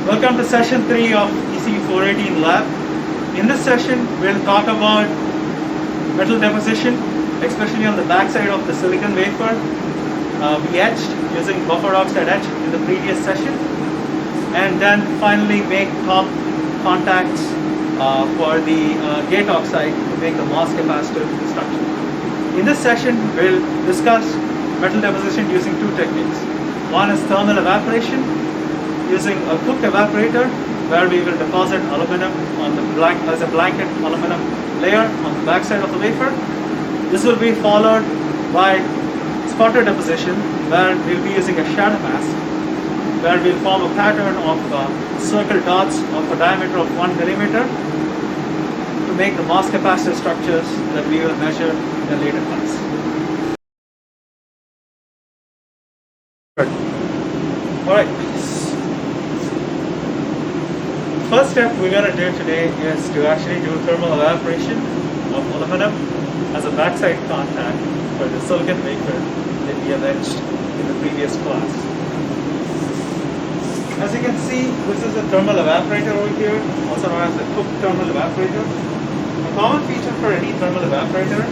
Welcome to session 3 of ECE 418 lab. In this session, we'll talk about metal deposition, especially on the backside of the silicon wafer. We etched using buffer oxide etch in the previous session, and then finally make top contacts for the gate oxide to make the MOS capacitor structure. In this session, we'll discuss metal deposition using two techniques. One is thermal evaporation, using a cooked evaporator where we will deposit aluminum on the as a blanket aluminum layer on the backside of the wafer. This will be followed by sputter deposition where we'll be using a shadow mask where we'll form a pattern of circle dots of a diameter of 1 millimeter to make the MOS capacitor structures that we will measure in a later class. Alright. First step we're going to do today is to actually do thermal evaporation of aluminum as a backside contact for the silicon wafer that we have etched in the previous class. As you can see, this is a thermal evaporator over here, also known as the cooked thermal evaporator. A common feature for any thermal evaporator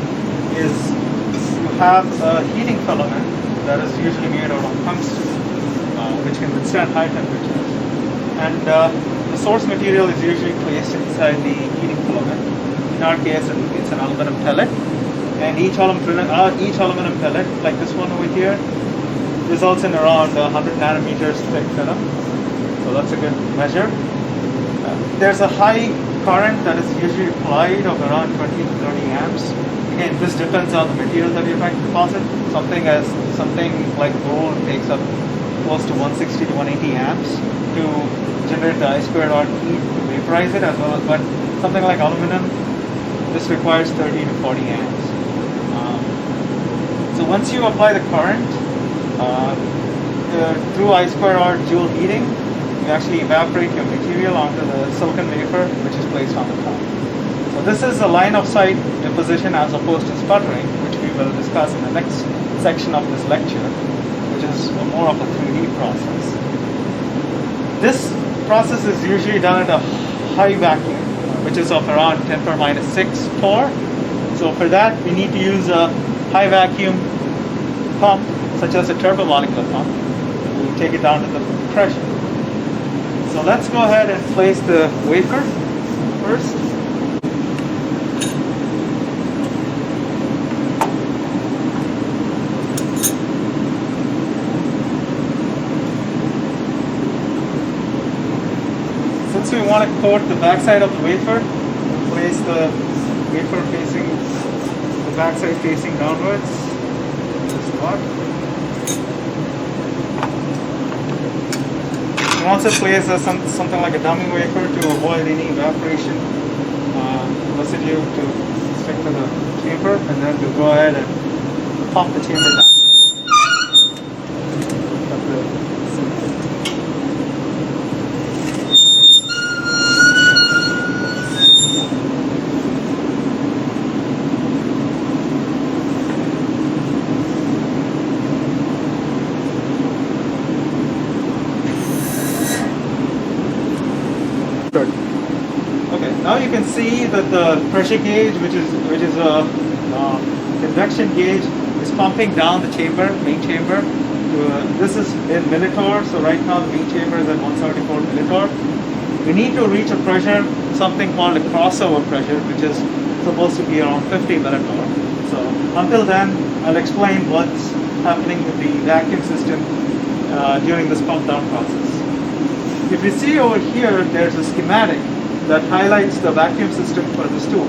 is to have a heating filament that is usually made out of tungsten, which can withstand high temperatures. And the source material is usually placed inside the heating filament. In our case, it's an aluminum pellet. And each aluminum pellet, like this one over here, results in around 100 nanometers thick film. So that's a good measure. There's a high current that is usually applied of around 20 to 30 amps. Again, this depends on the material that you're trying to deposit. Something like gold takes up close to 160 to 180 amps to generate the I2R heat to vaporize it as well, but something like aluminum, this requires 30 to 40 amps. So once you apply the current through I2R joule heating, you actually evaporate your material onto the silicon wafer, which is placed on the top. So this is a line of sight deposition as opposed to sputtering, which we will discuss in the next section of this lecture, which is more of a 3D process. This process is usually done at a high vacuum, which is of around 10⁻⁶ torr. So for that, we need to use a high vacuum pump, such as a turbomolecular pump, to take it down to the pressure. So let's go ahead and place the wafer first. Since we want to coat the backside of the wafer, we'll place the wafer facing, the backside facing downwards in this spot. We also place something like a dummy wafer to avoid any evaporation residue to stick to the chamber, and then we'll go ahead and pump the chamber down. Now you can see that the pressure gauge, which is a convection gauge, is pumping down the chamber, main chamber. This is in millitorr, so right now the main chamber is at 174 millitorr. We need to reach a pressure, something called a crossover pressure, which is supposed to be around 50 millitorr. So until then, I'll explain what's happening with the vacuum system during this pump down process. If you see over here, there's a schematic that highlights the vacuum system for this tool.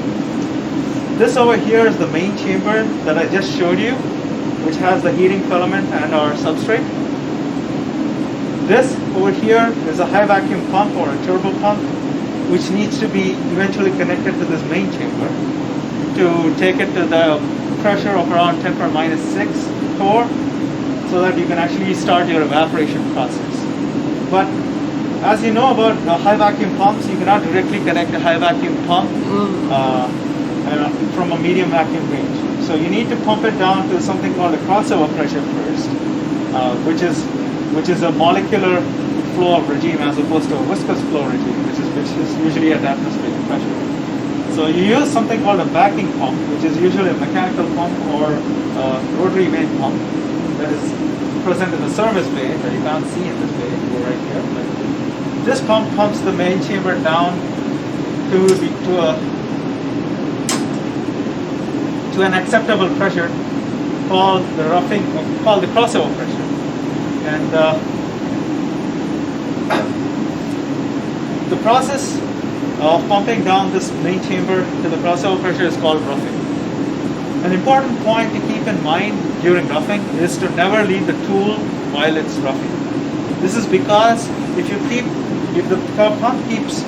This over here is the main chamber that I just showed you, which has the heating filament and our substrate. This over here is a high vacuum pump or a turbo pump, which needs to be eventually connected to this main chamber to take it to the pressure of around 10⁻⁶ torr, so that you can actually start your evaporation process. But as you know about high vacuum pumps, you cannot directly connect a high vacuum pump from a medium vacuum range. So you need to pump it down to something called a crossover pressure first, which is a molecular flow of regime as opposed to a viscous flow regime, which is usually at atmospheric pressure. So you use something called a backing pump, which is usually a mechanical pump or a rotary vane pump that is present in the service bay that you can't see in this bay. Go right here. This pump pumps the main chamber down to an acceptable pressure called the crossover pressure. And the process of pumping down this main chamber to the crossover pressure is called roughing. An important point to keep in mind during roughing is to never leave the tool while it's roughing. This is because if the pump keeps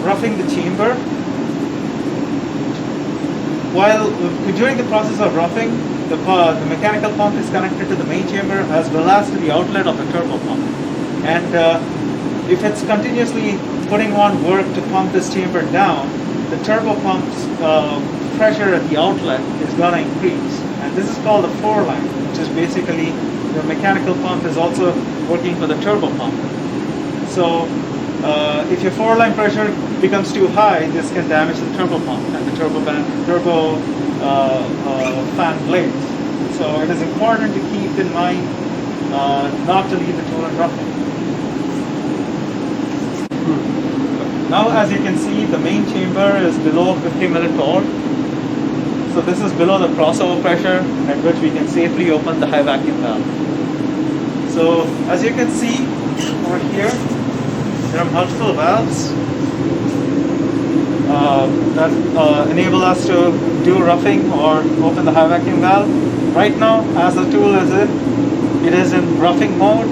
roughing the chamber, while during the process of roughing, the mechanical pump is connected to the main chamber as well as to the outlet of the turbo pump. And if it's continuously putting on work to pump this chamber down, the turbo pump's pressure at the outlet is going to increase. And this is called a four-line, which is basically the mechanical pump is also working for the turbo pump. So if your four-line pressure becomes too high, this can damage the turbo pump and the turbo fan blades. So it is important to keep in mind not to leave the tool in roughing. Now, as you can see, the main chamber is below 50 millitorr. So this is below the crossover pressure at which we can safely open the high vacuum valve. So as you can see over here, there are multiple valves that enable us to do roughing or open the high vacuum valve. Right now, as the tool is in, it is in roughing mode.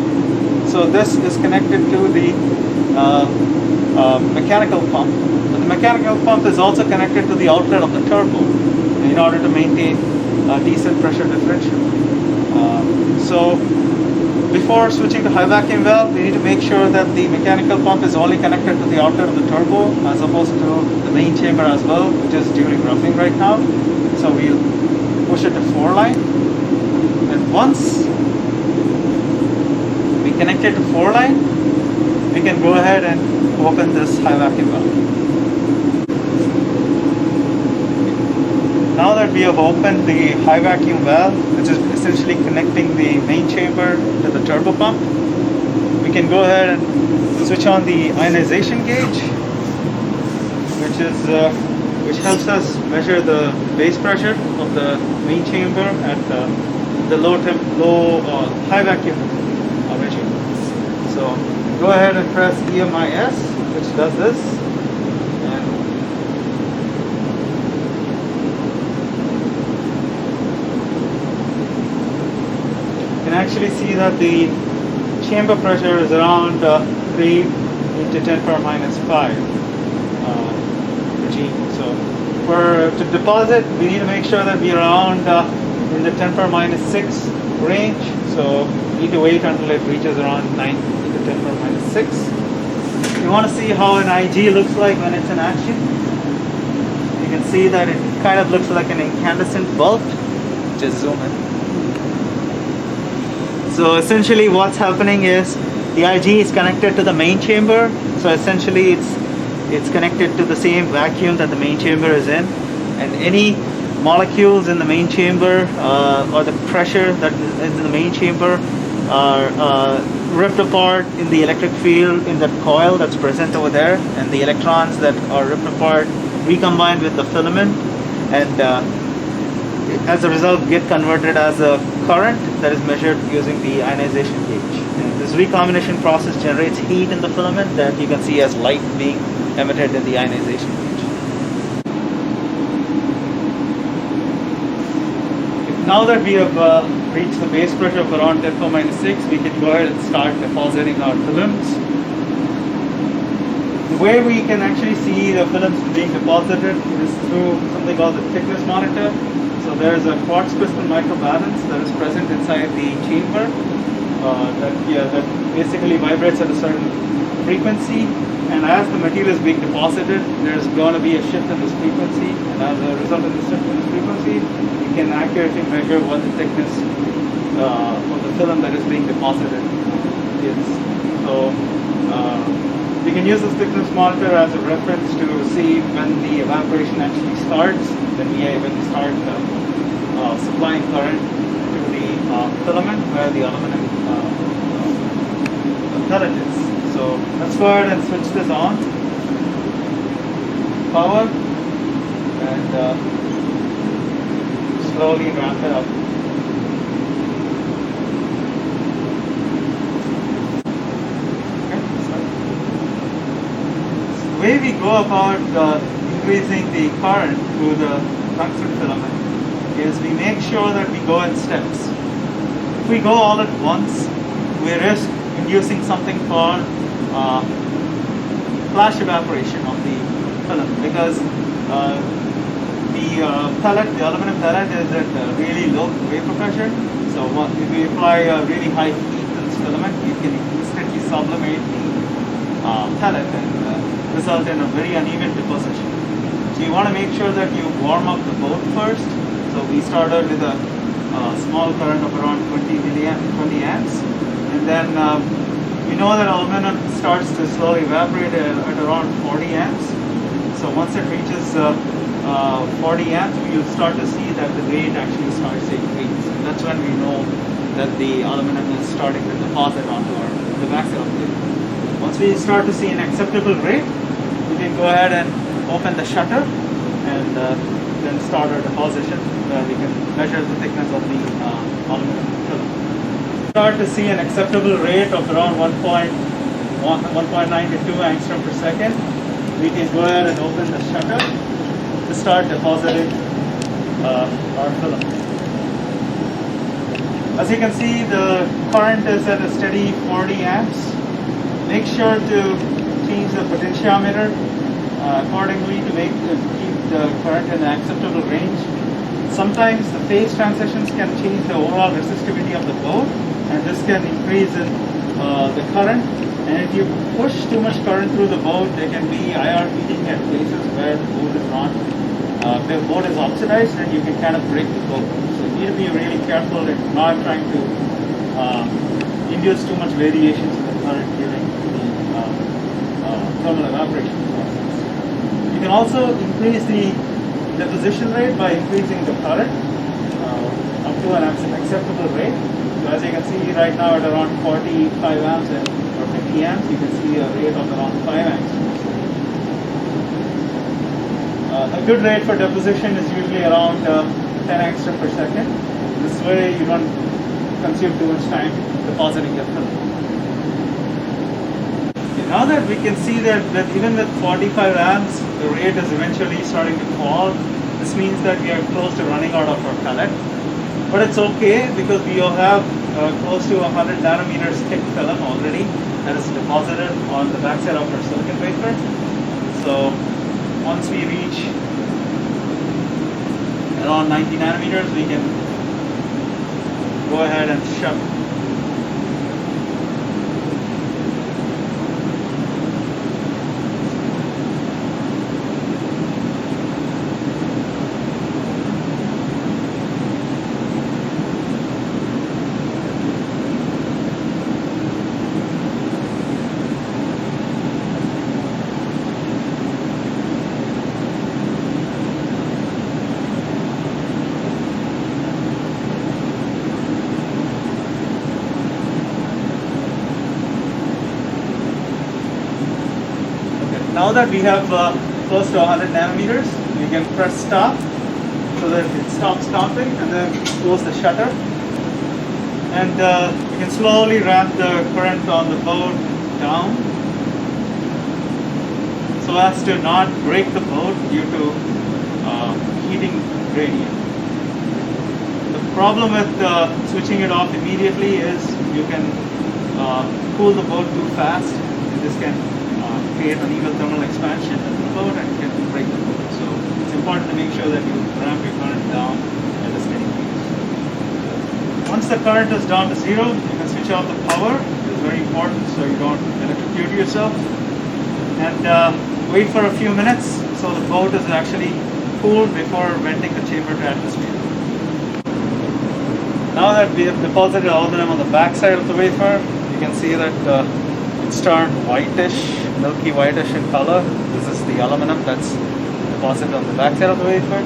So this is connected to the mechanical pump. But the mechanical pump is also connected to the outlet of the turbo in order to maintain a decent pressure differential. So before switching to high vacuum valve, we need to make sure that the mechanical pump is only connected to the outlet of the turbo as opposed to the main chamber as well, which is during roughing right now. So we'll push it to 4-line. And once we connect it to 4-line, we can go ahead and open this high vacuum valve. Now that we have opened the high vacuum valve, which is essentially connecting the main chamber to the turbo pump, we can go ahead and switch on the ionization gauge, which helps us measure the base pressure of the main chamber at the high vacuum regime. So go ahead and press EMIS, which does this. You can actually see that the chamber pressure is around 3 into 10 power minus 5 regime. So to deposit, we need to make sure that we are around in the 10 power minus 6 range. So we need to wait until it reaches around 9 into 10 power minus 6. You want to see how an IG looks like when it's in action. You can see that it kind of looks like an incandescent bulb. Just zoom in. So essentially what's happening is the IG is connected to the main chamber. So essentially it's connected to the same vacuum that the main chamber is in. And any molecules in the main chamber or the pressure that is in the main chamber are ripped apart in the electric field in that coil that's present over there. And the electrons that are ripped apart recombine with the filament. And as a result get converted as a current that is measured using the ionization gauge. And this recombination process generates heat in the filament that you can see as light being emitted in the ionization gauge. Now that we have reached the base pressure of around 10 power minus 6, we can go ahead and start depositing our films. The way we can actually see the films being deposited is through something called the thickness monitor. So there is a quartz crystal microbalance that is present inside the chamber that basically vibrates at a certain frequency. And as the material is being deposited, there's going to be a shift in this frequency. And as a result of the shift in this frequency, you can accurately measure what the thickness of the film that is being deposited is. So we can use this thickness monitor as a reference to see when the evaporation actually starts, when we start supplying current to the filament where the aluminum pellet is. So let's go ahead and switch this on. Power, and slowly ramp it up. The way we go about increasing the current through the tungsten filament is we make sure that we go in steps. If we go all at once, we risk inducing something called flash evaporation of the filament, because the aluminum pellet is at really low vapor pressure. So if we apply a really high heat to this filament, you can instantly sublimate the pellet and result in a very uneven deposition. So you want to make sure that you warm up the boat first. So we started with a small current of around 20 amps, and then we know that aluminum starts to slowly evaporate at around 40 amps. So once it reaches 40 amps, you'll start to see that the rate actually starts to increase. And that's when we know that the aluminum is starting to deposit onto the backside of it. Once we start to see an acceptable rate, we can go ahead and open the shutter and then start our deposition where we can measure the thickness of the aluminum filament. Start to see an acceptable rate of around 1.9 to 2 angstrom per second. We can go ahead and open the shutter to start depositing our filament. As you can see, the current is at a steady 40 amps. Make sure to change the potentiometer accordingly to keep the current in an acceptable range. Sometimes the phase transitions can change the overall resistivity of the boat, and this can increase in the current. And if you push too much current through the boat, there can be IR heating at places where the boat is oxidized, and you can kind of break the boat. So you need to be really careful in not trying to induce too much variations in the current during the thermal evaporation process. You can also increase the deposition rate by increasing the current up to an acceptable rate. So as you can see right now at around 45 amps or 50 amps, you can see a rate of around 5 amps. A good rate for deposition is usually around 10 angstrom per second. This way you don't consume too much time depositing your filament. Now that we can see that even with 45 amps, the rate is eventually starting to fall. This means that we are close to running out of our pellet. But it's okay because we will have close to 100 nanometers thick film already that is deposited on the backside of our silicon wafer. So once we reach around 90 nanometers, we can go ahead and shut. Now that we have close to 100 nanometers, we can press stop so that it stops stomping, and then close the shutter. And we can slowly ramp the current on the boat down so as to not break the boat due to heating gradient. The problem with switching it off immediately is you can cool the boat too fast, and this can create uneven thermal expansion in the boat and can break the boat. So it's important to make sure that you ramp your current down at a steady pace. Once the current is down to zero, you can switch off the power. It's very important so you don't electrocute yourself. And wait for a few minutes so the boat is actually cooled before venting the chamber to atmosphere. Now that we have deposited aluminum on the back side of the wafer, we You can see that it's turned whitish, milky whitish in color. This is the aluminum that's deposited on the backside of the wafer.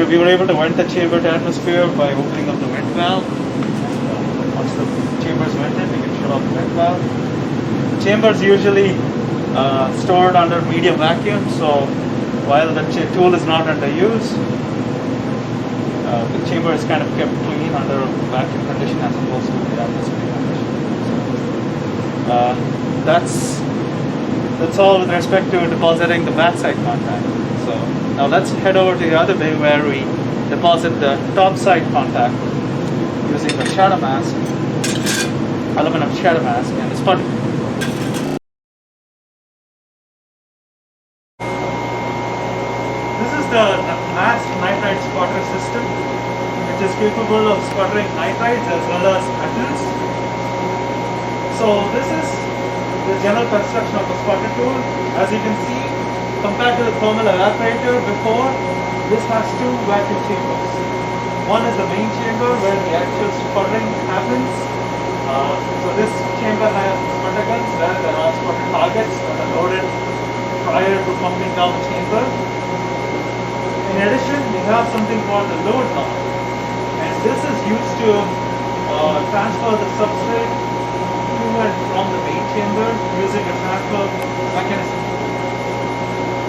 We were able to vent the chamber to atmosphere by opening up the vent valve. Once the chamber is vented, we can shut off the vent valve. The chamber is usually stored under medium vacuum, so while the tool is not under use, the chamber is kind of kept clean under vacuum condition as opposed to the atmosphere condition. That's all with respect to depositing the backside contact. So now let's head over to the other bay where we deposit the top side contact using the shadow mask, aluminum shadow mask, and the spot. This is the masked nitride spotter system, which is capable of sputtering nitrides as well as metals. So this is the general construction of a sputter tool. As you can see, compared to the thermal evaporator before, this has two vacuum chambers. One is the main chamber where the actual sputtering happens. So this chamber has sputter guns where there are sputter targets that are loaded prior to pumping down the chamber. In addition, we have something called the load lock, and this is used to transfer the substrate to and from the main chamber using a transfer mechanism.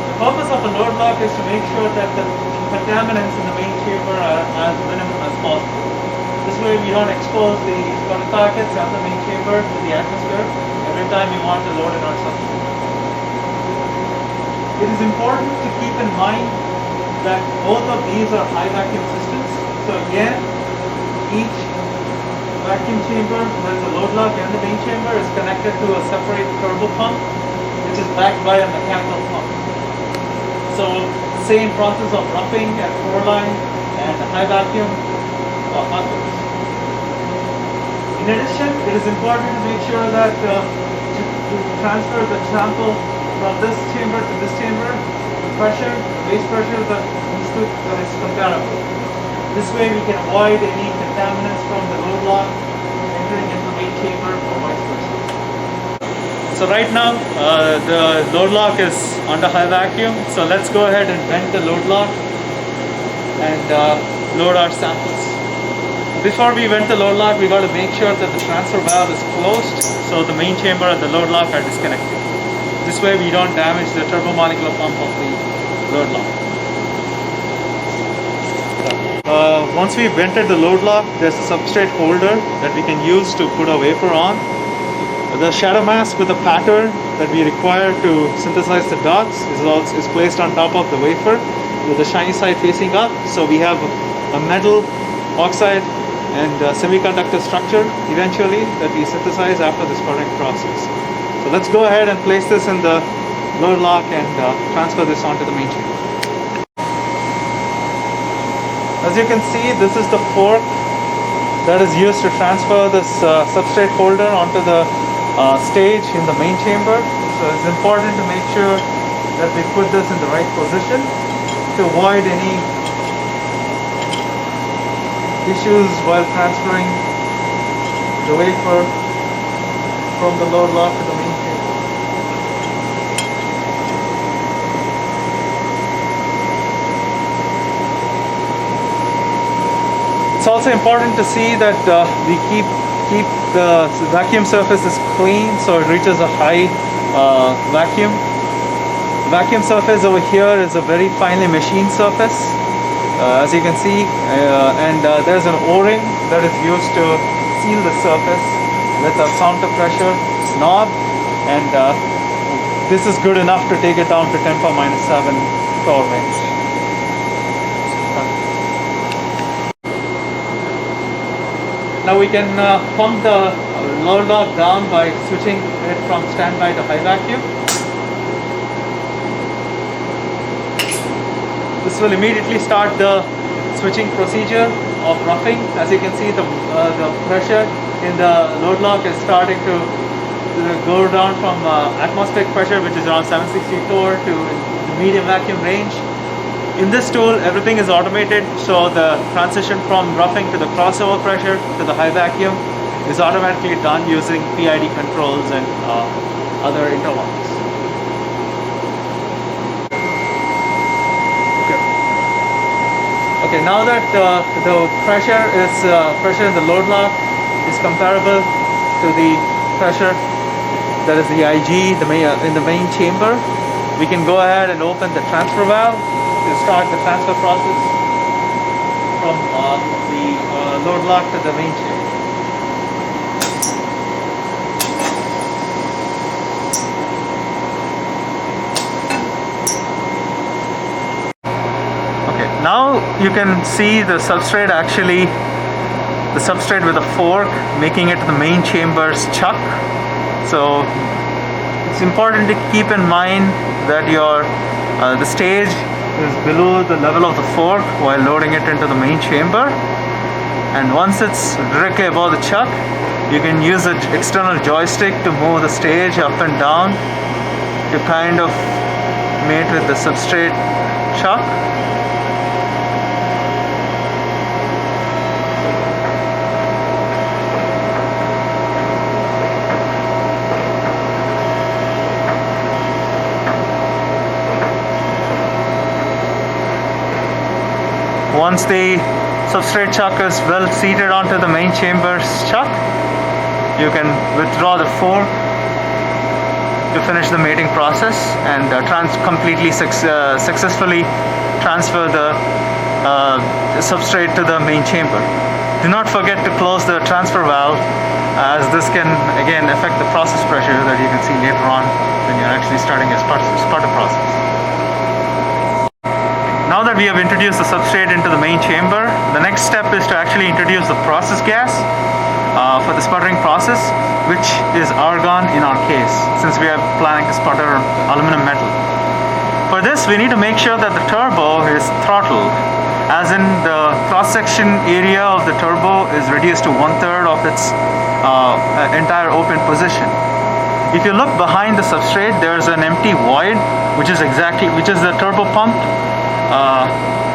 The purpose of a load lock is to make sure that the contaminants in the main chamber are as minimum as possible. This way we don't expose the sputter targets at the main chamber to the atmosphere every time we want to load in our substrate. It is important to keep in mind that both of these are high vacuum systems. So again, each vacuum chamber with the load lock and the main chamber is connected to a separate turbo pump, which is backed by a mechanical pump. So same process of roughing and pour line and high vacuum hot doors. In addition, it is important to make sure that to transfer the sample from this chamber to this chamber, pressure, base pressure that is comparable. This way we can avoid any contaminants from the load lock entering into the main chamber or vice versa. So right now the load lock is under high vacuum. So let's go ahead and vent the load lock and load our samples. Before we vent the load lock, we got to make sure that the transfer valve is closed so the main chamber and the load lock are disconnected. This way we don't damage the turbomolecular pump of the load lock. Once we've vented the load lock, there's a substrate holder that we can use to put a wafer on. The shadow mask with a pattern that we require to synthesize the dots is placed on top of the wafer with the shiny side facing up. So we have a metal, oxide and semiconductor structure eventually that we synthesize after the sputtering process. So let's go ahead and place this in the load lock and transfer this onto the main chamber. As you can see, this is the fork that is used to transfer this substrate holder onto the stage in the main chamber. So it's important to make sure that we put this in the right position to avoid any issues while transferring the wafer from the load lock to the main chamber. It's also important to see that we keep the vacuum surfaces clean so it reaches a high vacuum. Vacuum surface over here is a very finely machined surface, as you can see, and there's an O-ring that is used to seal the surface with a counter pressure knob, and this is good enough to take it down to 10⁻⁷ torr range. Now we can pump the load lock down by switching it from standby to high vacuum. This will immediately start the switching procedure of roughing. As you can see, the pressure in the load lock is starting to go down from atmospheric pressure, which is around 760 torr, to the medium vacuum range. In this tool, everything is automated, so the transition from roughing to the crossover pressure to the high vacuum is automatically done using PID controls and other interlocks. Okay, now that the pressure in the load lock is comparable to the pressure that is the IG in the main chamber, we can go ahead and open the transfer valve to start the transfer process from the load lock to the main chamber. Now you can see the substrate with a fork making it to the main chamber's chuck. So it's important to keep in mind that the stage is below the level of the fork while loading it into the main chamber. And once it's directly above the chuck, you can use an external joystick to move the stage up and down to kind of mate with the substrate chuck. Once the substrate chuck is well seated onto the main chamber's chuck, you can withdraw the fork to finish the mating process and successfully transfer the substrate to the main chamber. Do not forget to close the transfer valve, as this can again affect the process pressure that you can see later on when you're actually starting a sputter process. Now that we have introduced the substrate into the main chamber, the next step is to actually introduce the process gas for the sputtering process, which is argon in our case, since we are planning to sputter aluminum metal. For this, we need to make sure that the turbo is throttled, as in the cross-section area of the turbo is reduced to 1/3 of its entire open position. If you look behind the substrate, there is an empty void, which is the turbo pump.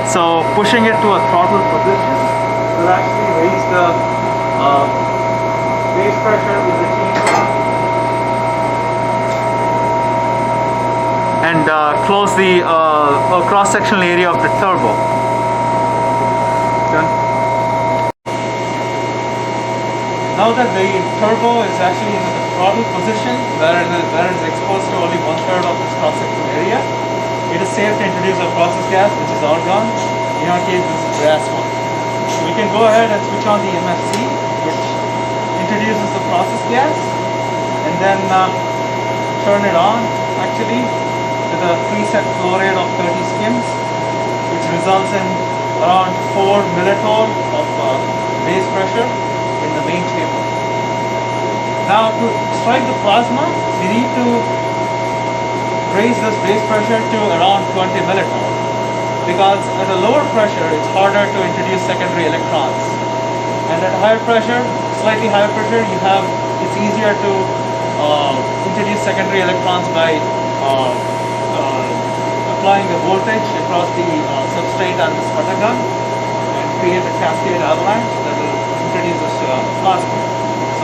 So pushing it to a throttle position will actually raise the base pressure in the chamber and close the cross-sectional area of the turbo. Done. Now that the turbo is actually in the throttle position, where it is exposed to only 1/3 of this cross-sectional area, it is safe to introduce a process gas, which is argon. In our case, this is gas one. So we can go ahead and switch on the MFC, which introduces the process gas, and then turn it on actually with a preset flow rate of 30 skims, which results in around 4 millitorr of base pressure in the main chamber. Now to strike the plasma, we need to raise this base pressure to around 20 millitorr, because at a lower pressure it's harder to introduce secondary electrons, and at higher pressure, slightly higher pressure, it's easier to introduce secondary electrons by applying the voltage across the substrate and the sputter gun and create a cascade avalanche that will introduce this plasma.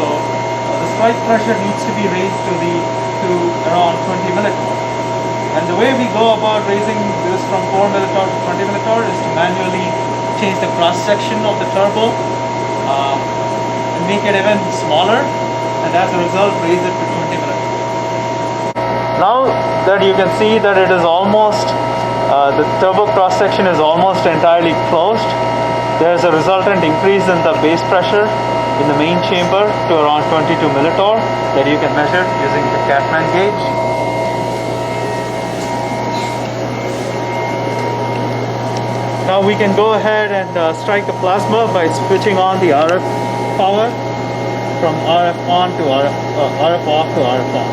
So the strike pressure needs to be raised to around 20 millitorr. And the way we go about raising this from 4 millitorr to 20 millitorr is to manually change the cross section of the turbo and make it even smaller, and as a result raise it to 20 millitorr. Now that you can see that it is almost, the turbo cross section is almost entirely closed, there is a resultant increase in the base pressure in the main chamber to around 22 millitorr that you can measure using the Catman gauge. Now we can go ahead and strike the plasma by switching on the RF power from RF on to RF off to RF on.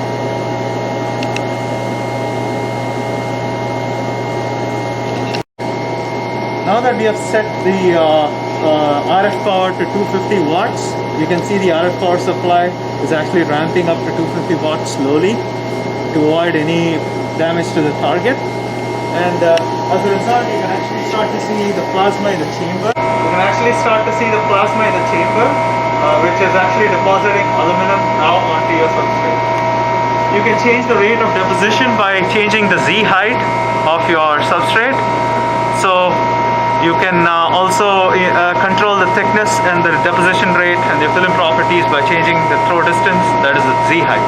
Now that we have set the RF power to 250 watts, you can see the RF power supply is actually ramping up to 250 watts slowly to avoid any damage to the target. And as a result, you can actually start to see the plasma in the chamber. which is actually depositing aluminum now onto your substrate. You can change the rate of deposition by changing the Z height of your substrate. So you can also control the thickness and the deposition rate and the film properties by changing the throw distance, that is the Z height.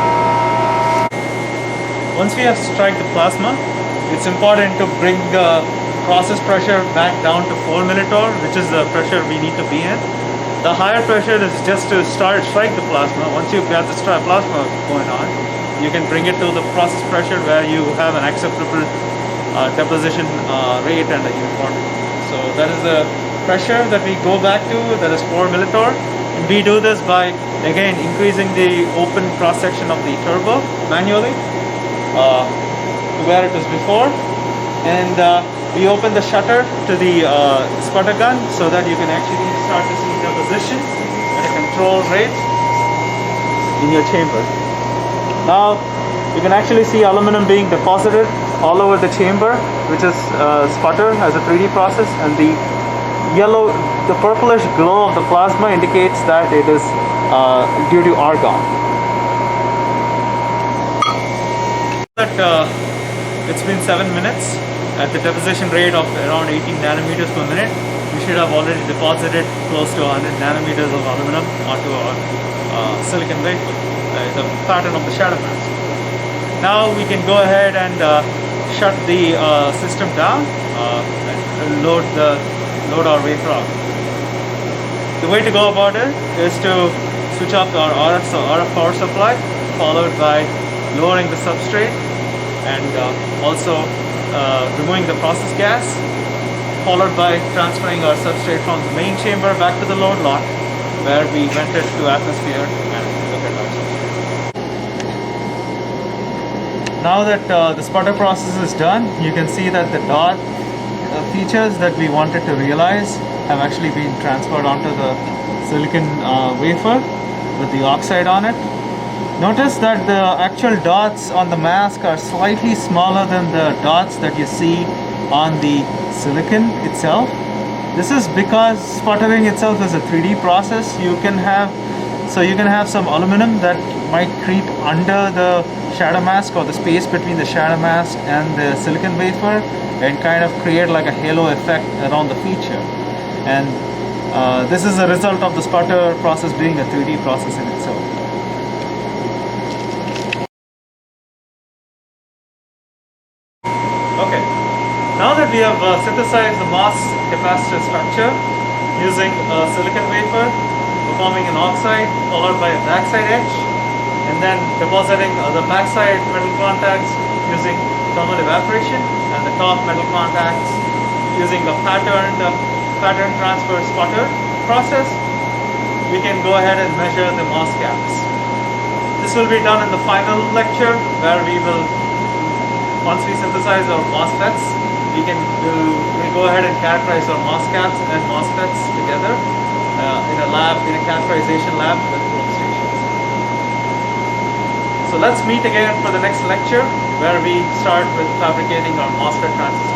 Once we have strike the plasma, it's important to bring the process pressure back down to 4 millitorr, which is the pressure we need to be in. The higher pressure is just to strike the plasma. Once you've got the plasma going on, you can bring it to the process pressure where you have an acceptable deposition rate and a uniformity. So that is the pressure that we go back to, that is 4 millitorr. And we do this by, again, increasing the open cross section of the turbo manually to where it was before. And we open the shutter to the sputter gun so that you can actually start to see deposition at a controlled rate in your chamber. Now you can actually see aluminum being deposited all over the chamber, which is sputter as a 3D process, and the purplish glow of the plasma indicates that it is due to argon. It's been 7 minutes. At the deposition rate of around 18 nanometers per minute, we should have already deposited close to 100 nanometers of aluminum onto our silicon wafer, the pattern of the shadow mask. Now we can go ahead and shut the system down and load our wafer out. The way to go about it is to switch off our RF power supply, followed by lowering the substrate and also removing the process gas, followed by transferring our substrate from the main chamber back to the load lot where we vented to atmosphere and look at our substrate. Now that the sputter process is done, you can see that the dot features that we wanted to realize have actually been transferred onto the silicon wafer with the oxide on it. Notice that the actual dots on the mask are slightly smaller than the dots that you see on the silicon itself. This is because sputtering itself is a 3D process. You can have some aluminum that might creep under the shadow mask or the space between the shadow mask and the silicon wafer and kind of create like a halo effect around the feature. And this is a result of the sputter process being a 3D process in itself. Okay, now that we have synthesized the MOS capacitor structure using a silicon wafer, performing an oxide followed by a backside etch, and then depositing the backside metal contacts using thermal evaporation and the top metal contacts using a pattern transfer sputter process, we can go ahead and measure the MOSCAPs. This will be done in the final lecture where we will, once we synthesize our MOSFETs, we go ahead and characterize our MOSCAPs and MOSFETs together in a characterization lab with probe stations. So let's meet again for the next lecture where we start with fabricating our MOSFET transistors.